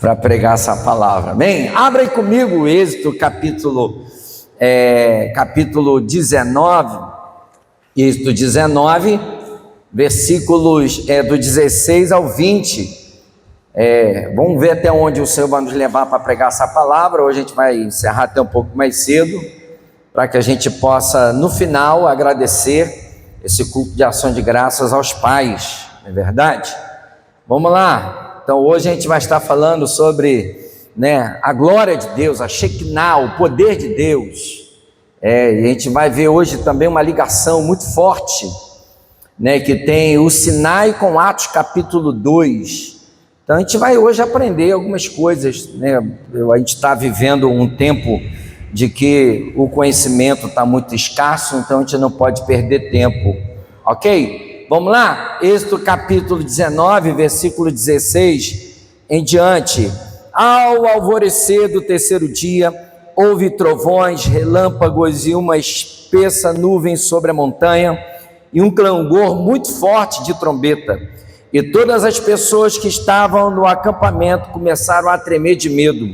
para pregar essa palavra, amém? Abra aí comigo o Êxodo capítulo 19, Êxodo 19, versículos do 16 ao 20, vamos ver até onde o Senhor vai nos levar para pregar essa palavra. Hoje a gente vai encerrar até um pouco mais cedo, para que a gente possa, no final, agradecer esse culto de ação de graças aos pais, não é verdade? Vamos lá. Então hoje a gente vai estar falando sobre a glória de Deus, a Shekinah, o poder de Deus. E a gente vai ver hoje também uma ligação muito forte, que tem o Sinai com Atos capítulo 2. Então a gente vai hoje aprender algumas coisas, A gente está vivendo um tempo de que o conhecimento está muito escasso, então a gente não pode perder tempo, ok? Vamos lá? Êxodo capítulo 19, versículo 16 em diante. Ao alvorecer do terceiro dia, houve trovões, relâmpagos e uma espessa nuvem sobre a montanha, e um clangor muito forte de trombeta. E todas as pessoas que estavam no acampamento começaram a tremer de medo.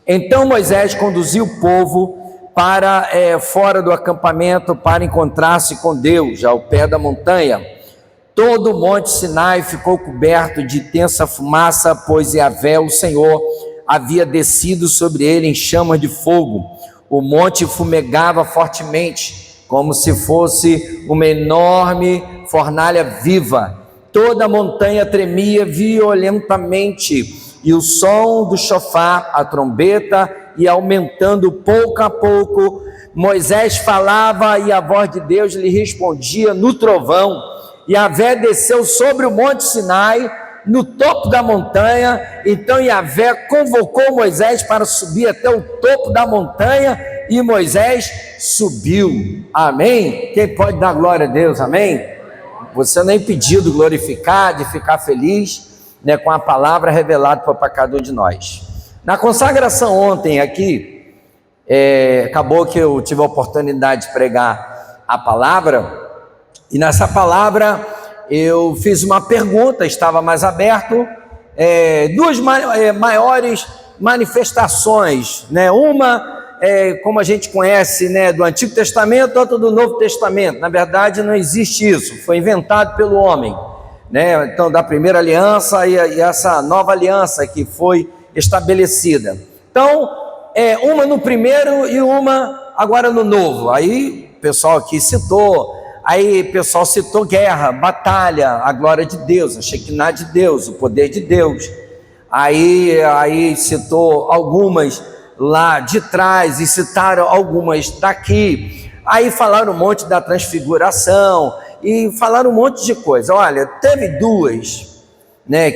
Então Moisés conduziu o povo para fora do acampamento para encontrar-se com Deus, ao pé da montanha. Todo o monte Sinai ficou coberto de tensa fumaça, pois Yahvé, o Senhor, havia descido sobre ele em chamas de fogo. O monte fumegava fortemente, como se fosse uma enorme fornalha viva. Toda a montanha tremia violentamente, e o som do chofar, a trombeta, ia aumentando pouco a pouco. Moisés falava e a voz de Deus lhe respondia no trovão. Yahvé desceu sobre o monte Sinai, no topo da montanha. Então Yahvé convocou Moisés para subir até o topo da montanha, e Moisés subiu. Amém? Quem pode dar glória a Deus? Amém? Você não é impedido de glorificar, de ficar feliz, com a palavra revelada para cada um de nós. Na consagração ontem aqui, acabou que eu tive a oportunidade de pregar a palavra, e nessa palavra eu fiz uma pergunta, estava mais aberto, duas maiores manifestações, uma como a gente conhece, do Antigo Testamento, outra do Novo Testamento. Na verdade não existe isso, foi inventado pelo homem, então da primeira aliança e essa nova aliança que foi estabelecida. Então uma no primeiro e uma agora no novo. Aí o pessoal aqui citou, guerra, batalha, a glória de Deus, a Shekinah de Deus, o poder de Deus. Aí citou algumas lá de trás e citaram algumas daqui. Aí falaram um monte da transfiguração e falaram um monte de coisa. Olha, teve duas,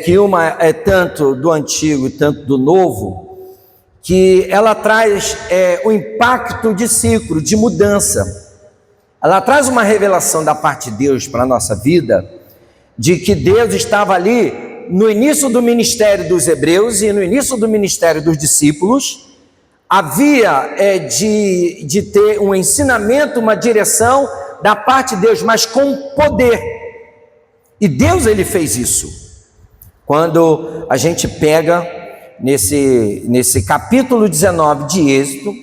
que uma é tanto do antigo e tanto do novo, que ela traz o impacto de ciclo, de mudança. Ela traz uma revelação da parte de Deus para a nossa vida, de que Deus estava ali no início do ministério dos hebreus e no início do ministério dos discípulos. Havia de ter um ensinamento, uma direção da parte de Deus, mas com poder. E Deus, ele fez isso. Quando a gente pega nesse capítulo 19 de Êxodo,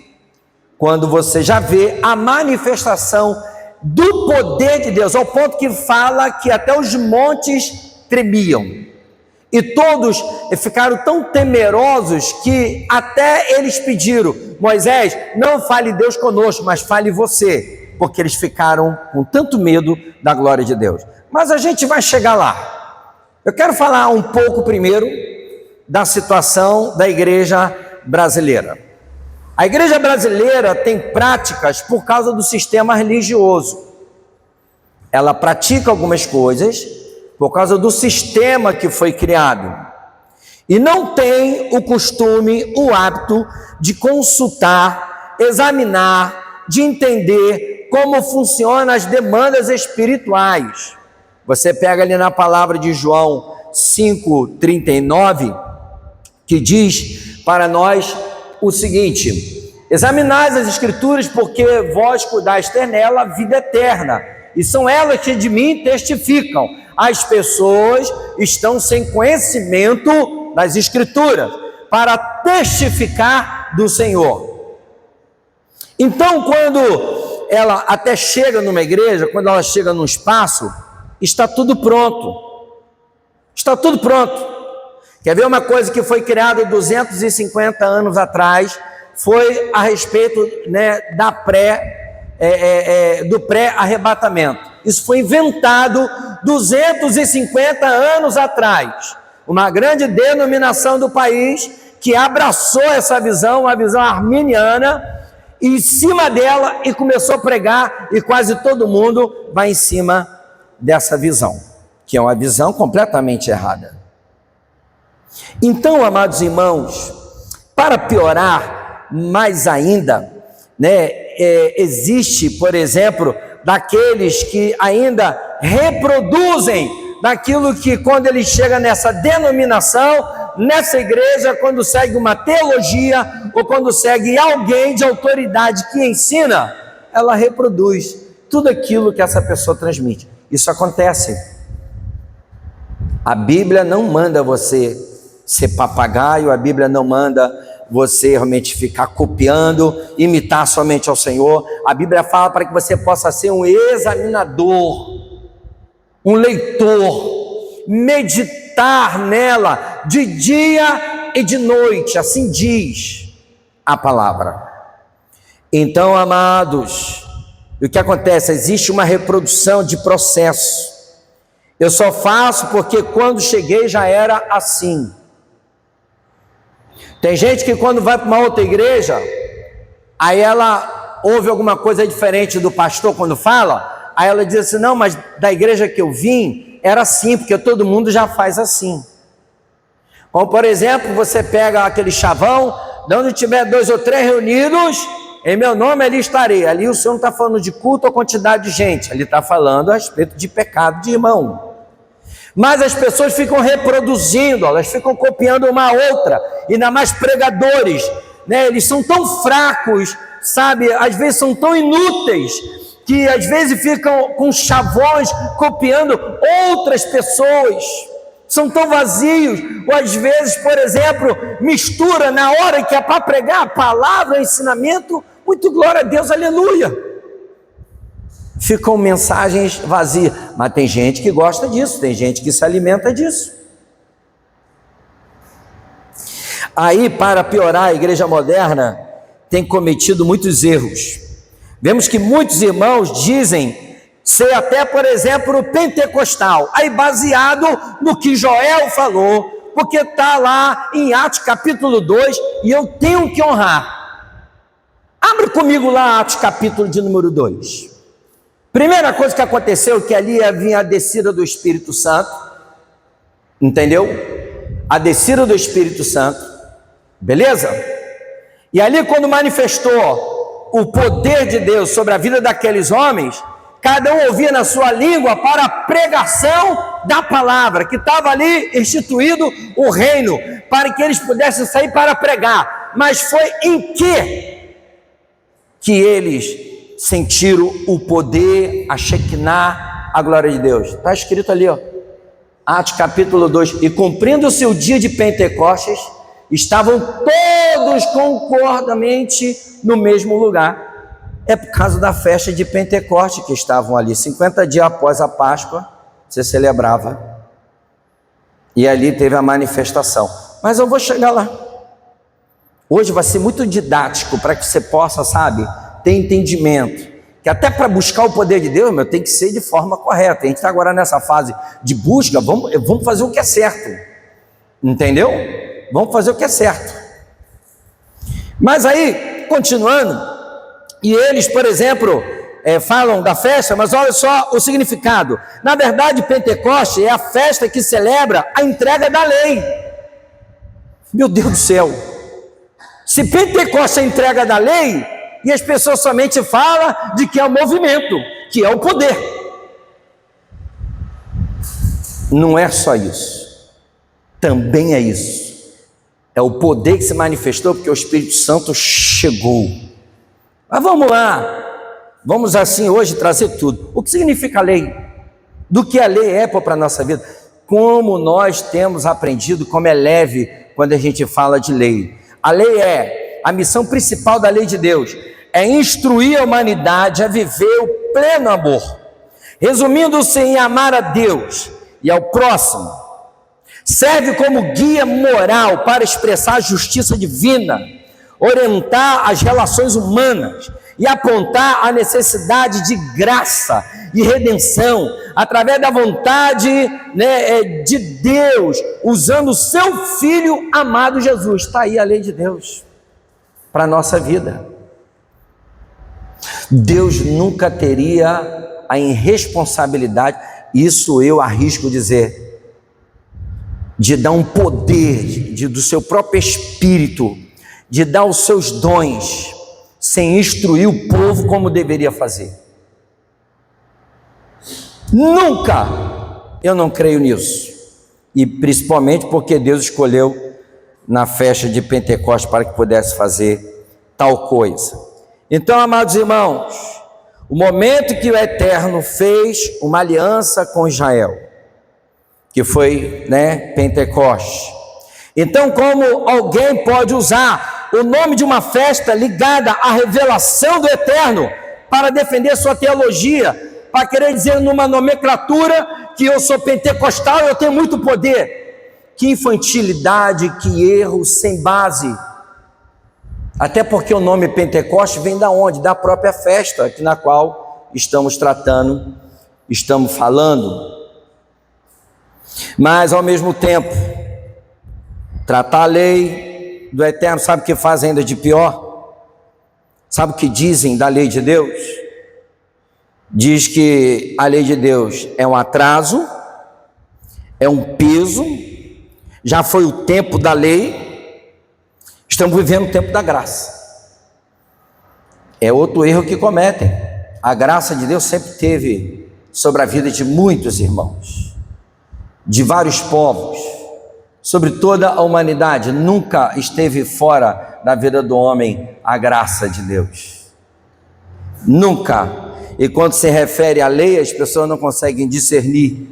quando você já vê a manifestação do poder de Deus, ao ponto que fala que até os montes tremiam. E todos ficaram tão temerosos que até eles pediram: Moisés, não fale Deus conosco, mas fale você, porque eles ficaram com tanto medo da glória de Deus. Mas a gente vai chegar lá. Eu quero falar um pouco primeiro da situação da igreja brasileira. A igreja brasileira tem práticas por causa do sistema religioso. Ela pratica algumas coisas por causa do sistema que foi criado. E não tem o costume, o hábito de consultar, examinar, de entender como funcionam as demandas espirituais. Você pega ali na palavra de João 5,39, que diz para nós o seguinte: examinai as escrituras, porque vós cuidais ter nela a vida eterna, e são elas que de mim testificam. As pessoas estão sem conhecimento das escrituras. para testificar do Senhor. Então, quando ela até chega numa igreja, quando ela chega num espaço, está tudo pronto. Está tudo pronto. Quer ver uma coisa que foi criada 250 anos atrás? Foi a respeito, né, do pré-arrebatamento. Isso foi inventado 250 anos atrás. Uma grande denominação do país que abraçou essa visão, uma visão arminiana, em cima dela e começou a pregar, e quase todo mundo vai em cima dessa visão, que é uma visão completamente errada. Então, amados irmãos, para piorar mais ainda, né, existe, por exemplo, daqueles que ainda reproduzem daquilo que, quando ele chega nessa denominação, nessa igreja, quando segue uma teologia ou quando segue alguém de autoridade que ensina, ela reproduz tudo aquilo que essa pessoa transmite. Isso acontece. A Bíblia não manda você ser papagaio, a Bíblia não manda você realmente ficar copiando, imitar somente ao Senhor. A Bíblia fala para que você possa ser um examinador, um leitor, meditar nela de dia e de noite, assim diz a palavra. Então, amados, o que acontece? Existe uma reprodução de processo. Eu só faço porque quando cheguei já era assim. Tem gente que quando vai para uma outra igreja, aí ela ouve alguma coisa diferente do pastor quando fala, aí ela diz assim, não, mas da igreja que eu vim, era assim, porque todo mundo já faz assim. Como, por exemplo, você pega aquele chavão, de onde tiver 2 ou 3 reunidos, em meu nome ali estarei. Ali o Senhor não está falando de culto ou quantidade de gente, ele está falando a respeito de pecado de irmão. Mas as pessoas ficam reproduzindo, elas ficam copiando uma outra, ainda mais pregadores, né? Eles são tão fracos, sabe, às vezes são tão inúteis, que às vezes ficam com chavões copiando outras pessoas, são tão vazios, ou às vezes, por exemplo, mistura na hora que é para pregar a palavra, o ensinamento, muito glória a Deus, aleluia. Ficam mensagens vazias, mas tem gente que gosta disso, tem gente que se alimenta disso. Aí, para piorar, a igreja moderna tem cometido muitos erros. Vemos que muitos irmãos dizem ser até, por exemplo, pentecostal, aí baseado no que Joel falou, porque está lá em Atos capítulo 2, e eu tenho que honrar. Abre comigo lá Atos capítulo de número 2. Primeira coisa que aconteceu, que ali havia a descida do Espírito Santo, entendeu? A descida do Espírito Santo, beleza? E ali quando manifestou o poder de Deus sobre a vida daqueles homens, cada um ouvia na sua língua para a pregação da palavra, que estava ali instituído o reino, para que eles pudessem sair para pregar. Mas foi em que eles sentiram o poder, a Shekinah, a glória de Deus? Está escrito ali, ó, Atos capítulo 2, e cumprindo-se o dia de Pentecostes, estavam todos concordamente no mesmo lugar. É por causa da festa de Pentecostes que estavam ali, 50 dias após a Páscoa, se celebrava, e ali teve a manifestação. Mas eu vou chegar lá. Hoje vai ser muito didático, para que você possa, sabe, ter entendimento, que até para buscar o poder de Deus, tem que ser de forma correta. A gente está agora nessa fase de busca, vamos fazer o que é certo, entendeu? Vamos fazer o que é certo. Mas aí, continuando, e eles, por exemplo, falam da festa, mas olha só o significado. Na verdade, Pentecoste é a festa que celebra a entrega da lei. Meu Deus do céu, se Pentecoste é a entrega da lei, e as pessoas somente falam de que é o movimento, que é o poder. Não é só isso, também é isso. É o poder que se manifestou porque o Espírito Santo chegou. Mas vamos lá, vamos assim hoje trazer tudo. O que significa a lei? Do que a lei é para a nossa vida? Como nós temos aprendido, como é leve quando a gente fala de lei. A lei a missão principal da lei de Deus é instruir a humanidade a viver o pleno amor, resumindo-se em amar a Deus e ao próximo. Serve como guia moral para expressar a justiça divina, orientar as relações humanas e apontar a necessidade de graça e redenção através da vontade, de Deus, usando o seu Filho amado Jesus. Está aí a lei de Deus para a nossa vida. Deus nunca teria a irresponsabilidade, isso eu arrisco dizer, de dar um poder do seu próprio Espírito, de dar os seus dons, sem instruir o povo como deveria fazer. Nunca! Eu não creio nisso. E principalmente porque Deus escolheu na festa de Pentecostes para que pudesse fazer tal coisa. Então, amados irmãos, o momento que o Eterno fez uma aliança com Israel, que foi, Pentecostes. Então, como alguém pode usar o nome de uma festa ligada à revelação do Eterno para defender sua teologia, para querer dizer numa nomenclatura que eu sou pentecostal, eu tenho muito poder? Que infantilidade, que erro sem base. Até porque o nome Pentecostes vem da onde? Da própria festa na qual estamos tratando, estamos falando. Mas ao mesmo tempo, tratar a lei do Eterno, sabe o que faz ainda de pior? Sabe o que dizem da lei de Deus? Diz que a lei de Deus é um atraso, é um peso, já foi o tempo da lei, estamos vivendo o tempo da graça. É outro erro que cometem. A graça de Deus sempre teve sobre a vida de muitos irmãos, de vários povos, sobre toda a humanidade. Nunca esteve fora da vida do homem a graça de Deus. Nunca. E quando se refere à lei, as pessoas não conseguem discernir.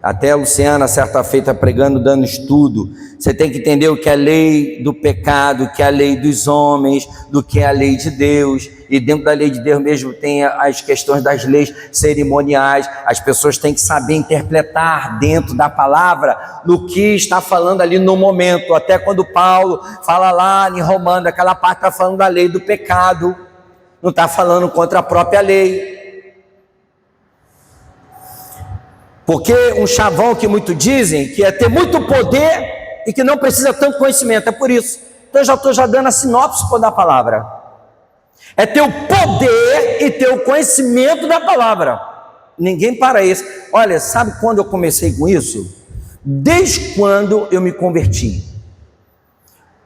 Até a Luciana, certa feita, pregando, dando estudo. Você tem que entender o que é a lei do pecado, o que é a lei dos homens, do que é a lei de Deus. E dentro da lei de Deus mesmo tem as questões das leis cerimoniais. As pessoas têm que saber interpretar dentro da palavra no que está falando ali no momento. Até quando Paulo fala lá em Romanos, aquela parte está falando da lei do pecado, não está falando contra a própria lei. Porque um chavão que muitos dizem que é ter muito poder e que não precisa tanto conhecimento, é por isso. Então eu já estou dando a sinopse da palavra. É ter o poder e ter o conhecimento da palavra. Ninguém para isso. Olha, sabe quando eu comecei com isso? Desde quando eu me converti.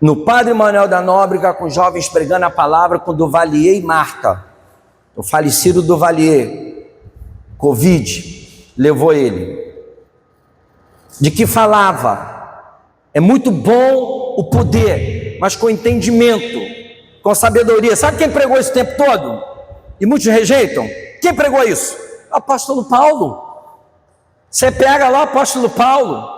No Padre Manuel da Nóbrega, com jovens pregando a palavra com Duvalier e Marta. O falecido Duvalier, Covid, levou ele. De que falava? É muito bom o poder, mas com entendimento, com sabedoria. Sabe quem pregou isso o tempo todo? E muitos rejeitam. Quem pregou isso? O apóstolo Paulo. Você pega lá o apóstolo Paulo,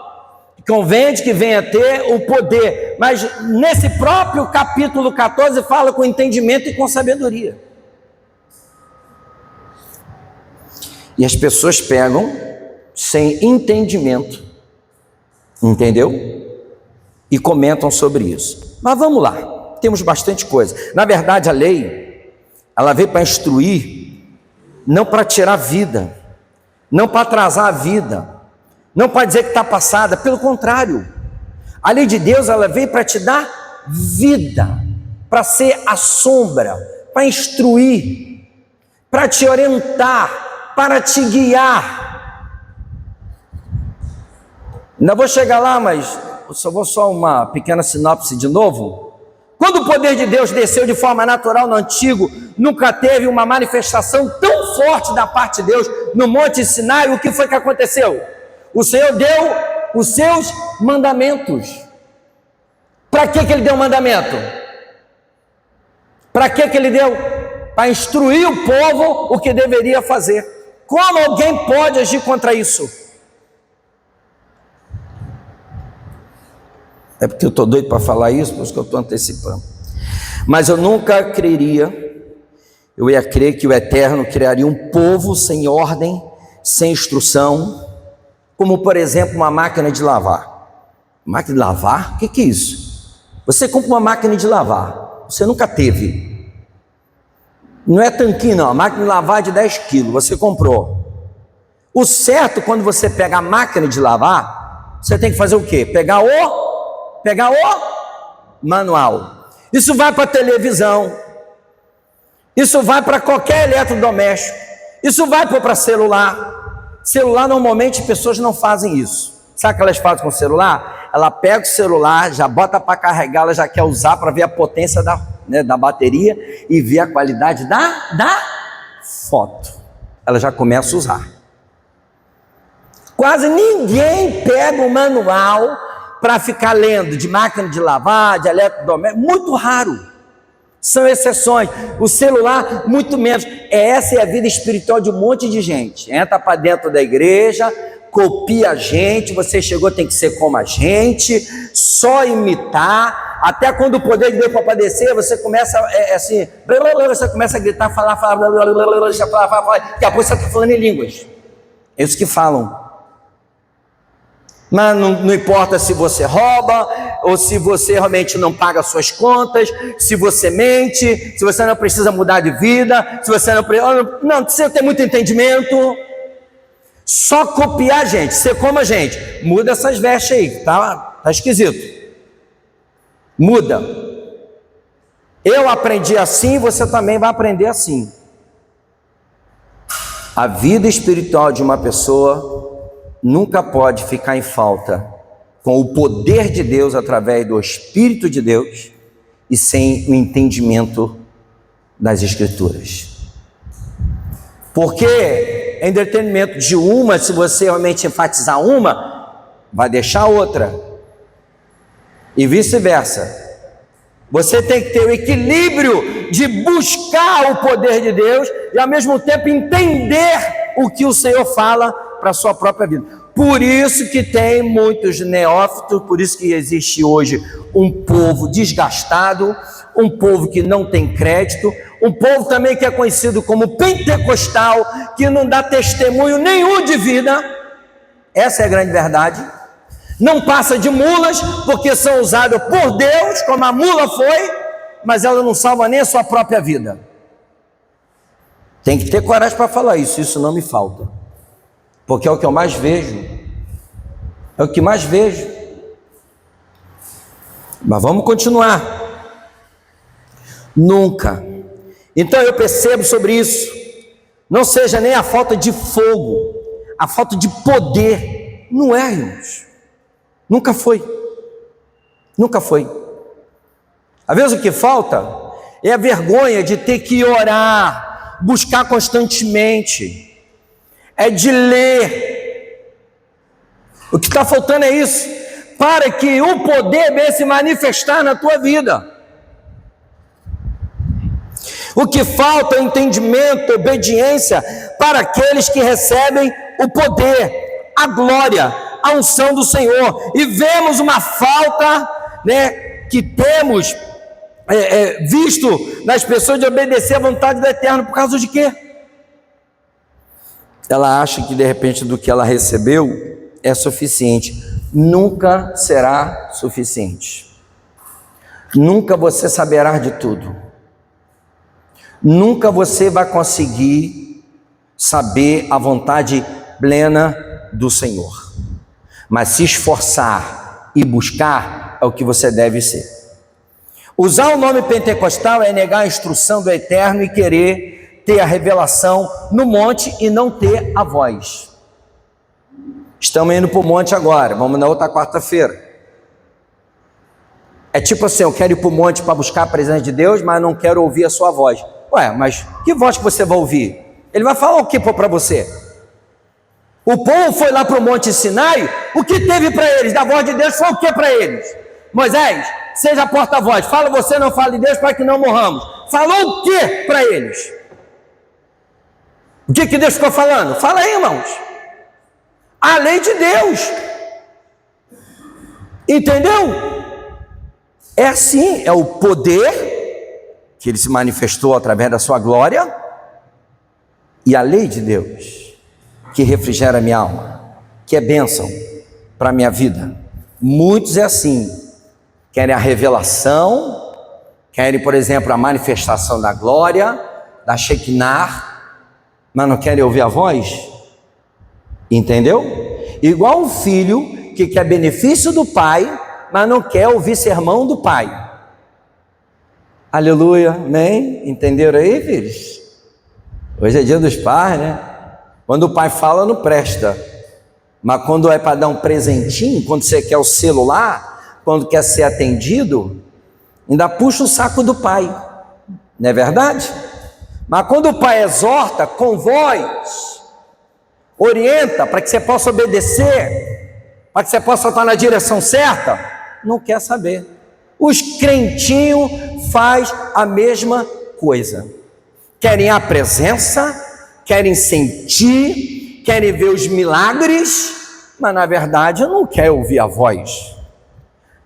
convende que venha ter o poder, mas nesse próprio capítulo 14 fala com entendimento e com sabedoria. E as pessoas pegam sem entendimento, entendeu? E comentam sobre isso. Mas vamos lá, temos bastante coisa. Na verdade, a lei, ela veio para instruir, não para tirar vida, não para atrasar a vida, não para dizer que está passada, pelo contrário. A lei de Deus, ela veio para te dar vida, para ser a sombra, para instruir, para te orientar, para te guiar. Ainda vou chegar lá, mas eu vou só uma pequena sinopse de novo. Quando o poder de Deus desceu de forma natural no Antigo, nunca teve uma manifestação tão forte da parte de Deus no Monte Sinai. O que foi que aconteceu? O Senhor deu os seus mandamentos. Para que ele deu o mandamento? Para que ele deu? Para instruir o povo o que deveria fazer. Como alguém pode agir contra isso? É porque eu estou doido para falar isso, por isso que eu estou antecipando. Mas eu nunca creria, eu ia crer que o Eterno criaria um povo sem ordem, sem instrução, como por exemplo uma máquina de lavar. Máquina de lavar? O que é isso? Você compra uma máquina de lavar, você nunca teve. Não é tanquinho não, a máquina de lavar de 10 quilos, você comprou. O certo, quando você pega a máquina de lavar, você tem que fazer o quê? Pegar o manual. Isso vai para a televisão, isso vai para qualquer eletrodoméstico, isso vai para celular. Celular, normalmente, pessoas não fazem isso. Sabe o que elas fazem com o celular? Ela pega o celular, já bota para carregar, ela já quer usar para ver a potência da bateria e ver a qualidade da foto. Ela já começa a usar. Quase ninguém pega o manual para ficar lendo de máquina de lavar, de eletrodoméstico, muito raro. São exceções. O celular, muito menos. Essa é a vida espiritual de um monte de gente. Entra para dentro da igreja, copia a gente, você chegou, tem que ser como a gente, só imitar. Até quando o poder de Deus para padecer, você começa assim, você começa a gritar, falar, daqui a pouco você está falando em línguas. É isso que falam. Mas não importa se você rouba, ou se você realmente não paga suas contas, se você mente, se você não precisa mudar de vida, se você não precisa ter muito entendimento, só copiar a gente, ser como a gente. Muda essas vestes aí, tá esquisito. Muda. Eu aprendi assim, você também vai aprender assim. A vida espiritual de uma pessoa nunca pode ficar em falta com o poder de Deus através do Espírito de Deus e sem o entendimento das Escrituras. Porque em detrimento de uma, se você realmente enfatizar uma, vai deixar outra. E vice-versa. Você tem que ter o equilíbrio de buscar o poder de Deus e ao mesmo tempo entender o que o Senhor fala para a sua própria vida. Por isso que tem muitos neófitos, por isso que existe hoje um povo desgastado, um povo que não tem crédito, um povo também que é conhecido como pentecostal, que não dá testemunho nenhum de vida. Essa é a grande verdade. Não passa de mulas, porque são usadas por Deus, como a mula foi, mas ela não salva nem a sua própria vida. Tem que ter coragem para falar isso não me falta. Porque é o que eu mais vejo. É o que mais vejo. Mas vamos continuar. Nunca. Então eu percebo sobre isso. Não seja nem a falta de fogo, a falta de poder. Não é, irmãos. Nunca foi. Nunca foi. Às vezes o que falta é a vergonha de ter que orar, buscar constantemente. É de ler. O que está faltando é isso, para que o poder venha se manifestar na tua vida. O que falta é entendimento, obediência para aqueles que recebem o poder, a glória, a unção do Senhor. E vemos uma falta, que temos visto nas pessoas de obedecer à vontade do Eterno. Por causa de quê? Ela acha que de repente do que ela recebeu é suficiente. Nunca será suficiente. Nunca você saberá de tudo. Nunca você vai conseguir saber a vontade plena do Senhor. Mas se esforçar e buscar é o que você deve ser. Usar o nome pentecostal é negar a instrução do Eterno e querer ter a revelação no monte e não ter a voz. Estamos indo para o monte agora, vamos na outra quarta-feira. É tipo assim, eu quero ir para o monte para buscar a presença de Deus, mas não quero ouvir a sua voz. Ué, mas que voz que você vai ouvir? Ele vai falar o que para você? O povo foi lá para o monte Sinai, o que teve para eles? Da voz de Deus foi o que para eles? Moisés, seja porta-voz, fala você, não fala de Deus para que não morramos. Falou o que para eles? O que Deus ficou falando? Fala aí, irmãos. A lei de Deus. Entendeu? É assim, é o poder que ele se manifestou através da sua glória e a lei de Deus que refrigera a minha alma, que é bênção para a minha vida. Muitos é assim, querem a revelação, querem, por exemplo, a manifestação da glória, da Shekinah, mas não querem ouvir a voz, entendeu? Igual um filho que quer benefício do pai, mas não quer ouvir sermão do pai. Aleluia, amém? Entenderam aí, filhos? Hoje é dia dos pais, né? Quando o pai fala, não presta, mas quando é para dar um presentinho, quando você quer o celular, quando quer ser atendido, ainda puxa o saco do pai, não é verdade? Mas quando o pai exorta com voz, orienta para que você possa obedecer, para que você possa estar na direção certa, não quer saber. Os crentinhos faz a mesma coisa, querem a presença, querem sentir, querem ver os milagres, mas na verdade não quer ouvir a voz.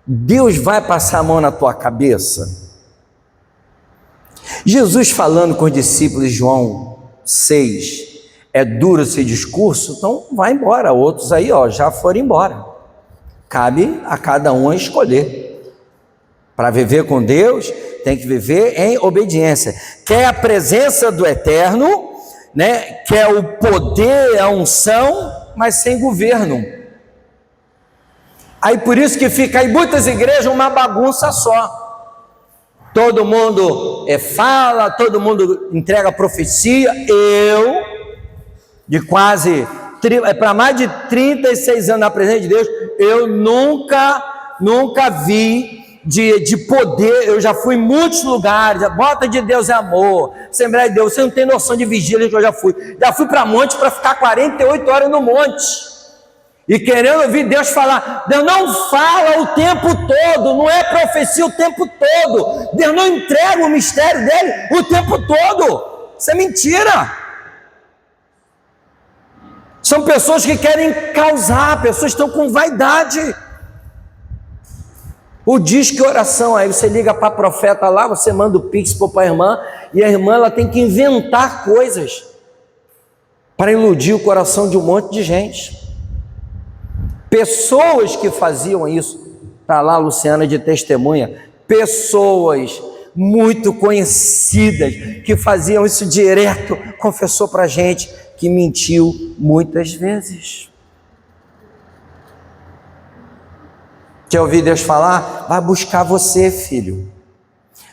Deus vai passar a mão na tua cabeça. Jesus falando com os discípulos de João 6, é duro esse discurso, então vai embora. Outros aí já foram embora. Cabe a cada um escolher. Para viver com Deus, tem que viver em obediência. Quer a presença do Eterno, né? Quer o poder, a unção, mas sem governo. Aí por isso que fica em muitas igrejas uma bagunça só. Todo mundo fala, todo mundo entrega profecia. Eu, de quase, para mais de 36 anos na presença de Deus, eu nunca vi de poder. Eu já fui em muitos lugares. A bota de Deus é amor, Assembleia de Deus. Você não tem noção de vigília que eu já fui para monte para ficar 48 horas no monte. E querendo ouvir Deus falar. Deus não fala o tempo todo, não é profecia o tempo todo. Deus não entrega o mistério dele o tempo todo. Isso é mentira. São pessoas que querem causar, pessoas que estão com vaidade. O disque oração, aí você liga para a profeta lá, você manda o pix para a irmã, e a irmã ela tem que inventar coisas para iludir o coração de um monte de gente. Pessoas que faziam isso, está lá a Luciana de testemunha, pessoas muito conhecidas que faziam isso direto, confessou para a gente que mentiu muitas vezes. Quer ouvir Deus falar? Vai buscar você, filho,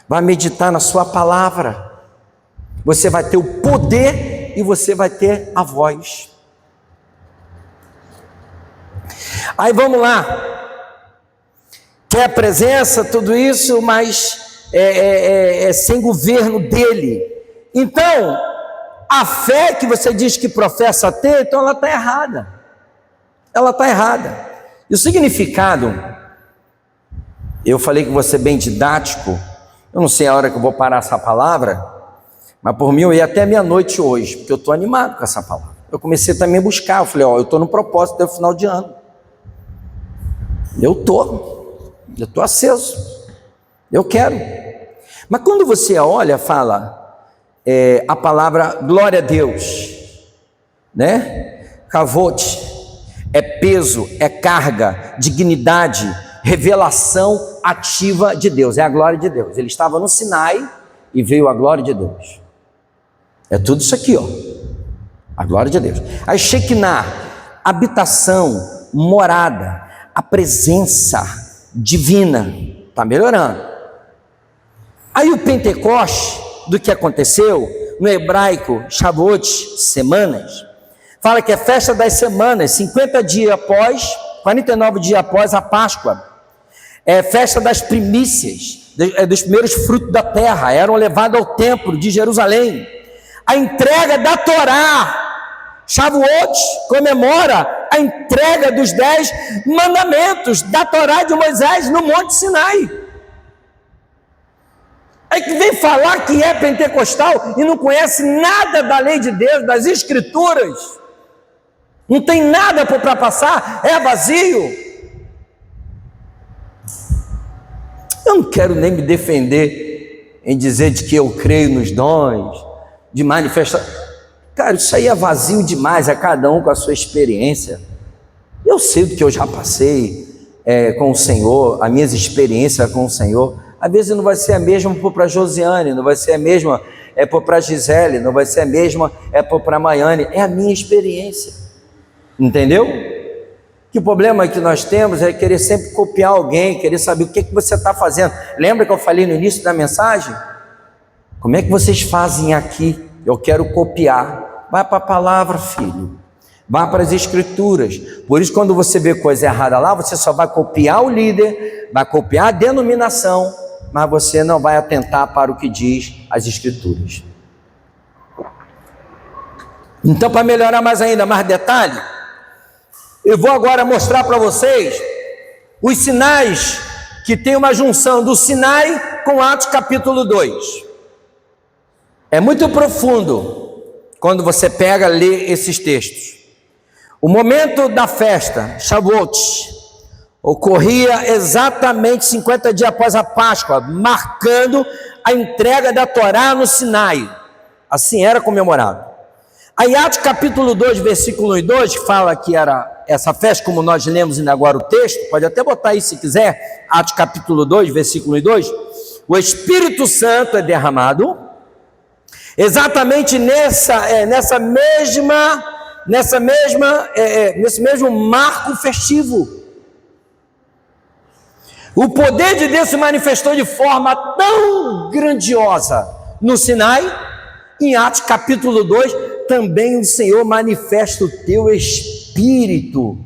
vai meditar na sua palavra, você vai ter o poder e você vai ter a voz. Aí vamos lá, quer a presença, tudo isso, mas sem governo dele. Então, a fé que você diz que professa ter, então ela está errada. Ela está errada. E o significado, eu falei que vou ser bem didático, eu não sei a hora que eu vou parar essa palavra, mas por mim eu ia até meia-noite hoje, porque eu estou animado com essa palavra. Eu comecei também a buscar, eu falei, eu estou no propósito até o final de ano. Eu estou aceso, eu quero. Mas quando você olha, fala a palavra glória a Deus, né? Kavod, é peso, é carga, dignidade, revelação ativa de Deus, é a glória de Deus. Ele estava no Sinai e veio a glória de Deus. É tudo isso aqui, a glória de Deus. A Shekinah, habitação, morada, a presença divina, está melhorando. Aí o Pentecoste, do que aconteceu, no hebraico, Shavuot, semanas, fala que é festa das semanas, 50 dias após, 49 dias após a Páscoa, é festa das primícias, dos primeiros frutos da terra, eram levados ao templo de Jerusalém, a entrega da Torá. Shavuot comemora a entrega dos 10 mandamentos da Torá de Moisés no Monte Sinai. Aí que vem falar que é pentecostal e não conhece nada da lei de Deus, das escrituras, não tem nada para passar, é vazio. Eu não quero nem me defender em dizer de que eu creio nos dons, de manifestar. Cara, isso aí é vazio demais, é cada um com a sua experiência. Eu sei do que eu já passei com o Senhor, as minhas experiências com o Senhor. Às vezes não vai ser a mesma para a Josiane, não vai ser a mesma para a Gisele, não vai ser a mesma para a Maiane. É a minha experiência, entendeu? Que o problema que nós temos é querer sempre copiar alguém, querer saber o que você está fazendo. Lembra que eu falei no início da mensagem? Como é que vocês fazem aqui? Eu quero copiar. Vai para a palavra, filho. Vai para as escrituras. Por isso, quando você vê coisa errada lá, você só vai copiar o líder, vai copiar a denominação, mas você não vai atentar para o que diz as escrituras. Então, para melhorar mais ainda, mais detalhe, eu vou agora mostrar para vocês os sinais que tem uma junção do Sinai com Atos capítulo 2. É muito profundo quando você pega e lê esses textos. O momento da festa, Shavuot, ocorria exatamente 50 dias após a Páscoa, marcando a entrega da Torá no Sinai. Assim era comemorado. Aí Atos capítulo 2, versículo 1 e 2, fala que era essa festa, como nós lemos ainda agora o texto, pode até botar aí se quiser, Atos capítulo 2, versículo 1 e 2, o Espírito Santo é derramado, exatamente nesse mesmo marco festivo. O poder de Deus se manifestou de forma tão grandiosa no Sinai. Em Atos capítulo 2, também o Senhor manifesta o teu Espírito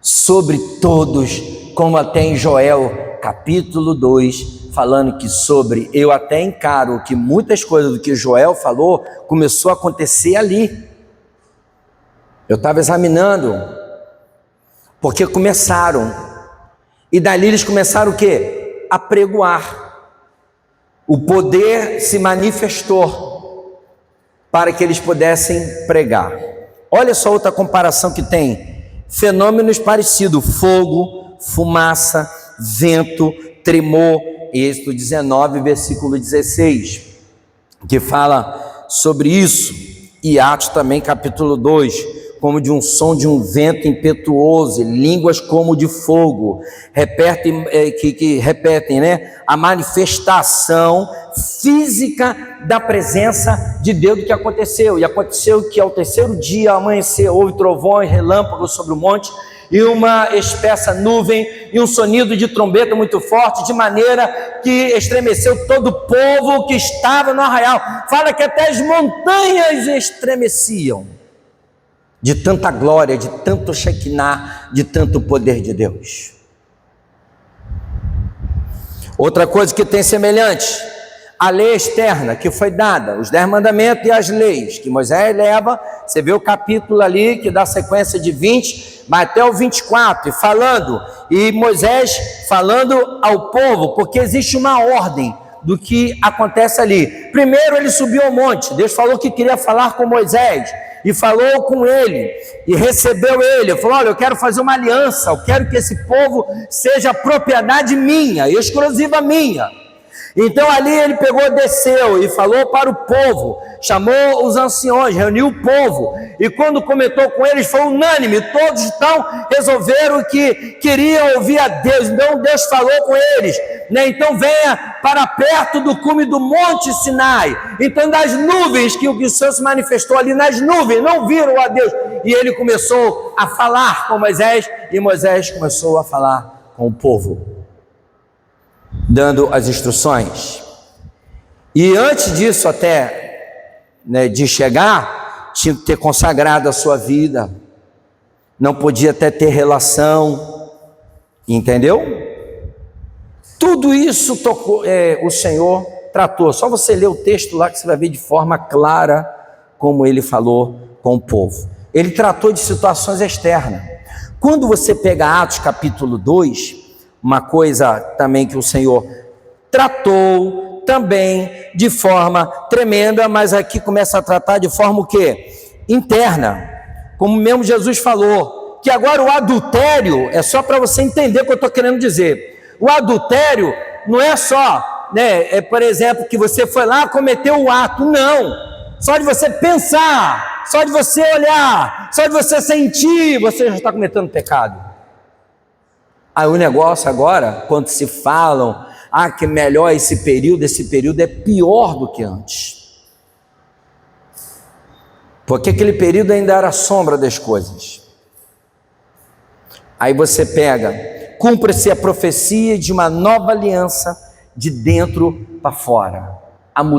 sobre todos, como até em Joel capítulo 2, falando que eu até encaro que muitas coisas do que Joel falou, começou a acontecer ali. Eu estava examinando, porque começaram, e dali eles começaram o quê? A pregoar. O poder se manifestou para que eles pudessem pregar. Olha só outra comparação que tem: fenômenos parecidos, fogo, fumaça, vento, tremor. Êxodo 19, versículo 16, que fala sobre isso. E Atos também, capítulo 2, como de um som de um vento impetuoso, línguas como de fogo, que repetem, né? A manifestação física da presença de Deus do que aconteceu. E aconteceu que ao terceiro dia, ao amanhecer, houve trovões, relâmpagos sobre o monte, e uma espessa nuvem, e um sonido de trombeta muito forte, de maneira que estremeceu todo o povo que estava no arraial. Fala que até as montanhas estremeciam, de tanta glória, de tanto Shekinah, de tanto poder de Deus. Outra coisa que tem semelhante, a lei externa que foi dada, os 10 mandamentos e as leis que Moisés leva. Você vê o capítulo ali que dá sequência de 20, vai até o 24, e Moisés falando ao povo, porque existe uma ordem do que acontece ali. Primeiro ele subiu ao monte, Deus falou que queria falar com Moisés, e falou com ele, e recebeu ele, falou: olha, eu quero fazer uma aliança, eu quero que esse povo seja propriedade minha, exclusiva minha. Então ali ele pegou, desceu e falou para o povo, chamou os anciões, reuniu o povo, e quando comentou com eles foi unânime, todos então resolveram que queriam ouvir a Deus. Então Deus falou com eles, né? Então venha para perto do cume do monte Sinai. Então das nuvens, que o Senhor se manifestou ali nas nuvens, não viram a Deus, e ele começou a falar com Moisés, e Moisés começou a falar com o povo, dando as instruções. E antes disso até, né, de chegar, tinha que ter consagrado a sua vida, não podia até ter relação, entendeu? Tudo isso o Senhor tratou. Só você ler o texto lá que você vai ver de forma clara como ele falou com o povo. Ele tratou de situações externas. Quando você pega Atos capítulo 2, uma coisa também que o Senhor tratou também de forma tremenda, mas aqui começa a tratar de forma o quê? Interna, como mesmo Jesus falou, que agora o adultério, é só para você entender o que eu estou querendo dizer, O adultério não é só, né, por exemplo, que você foi lá e cometeu o ato, não. Só de você pensar, só de você olhar, só de você sentir, você já está cometendo pecado. Aí o negócio agora, quando se falam, que melhor esse período é pior do que antes. Porque aquele período ainda era a sombra das coisas. Aí você pega, cumpre-se a profecia de uma nova aliança de dentro para fora.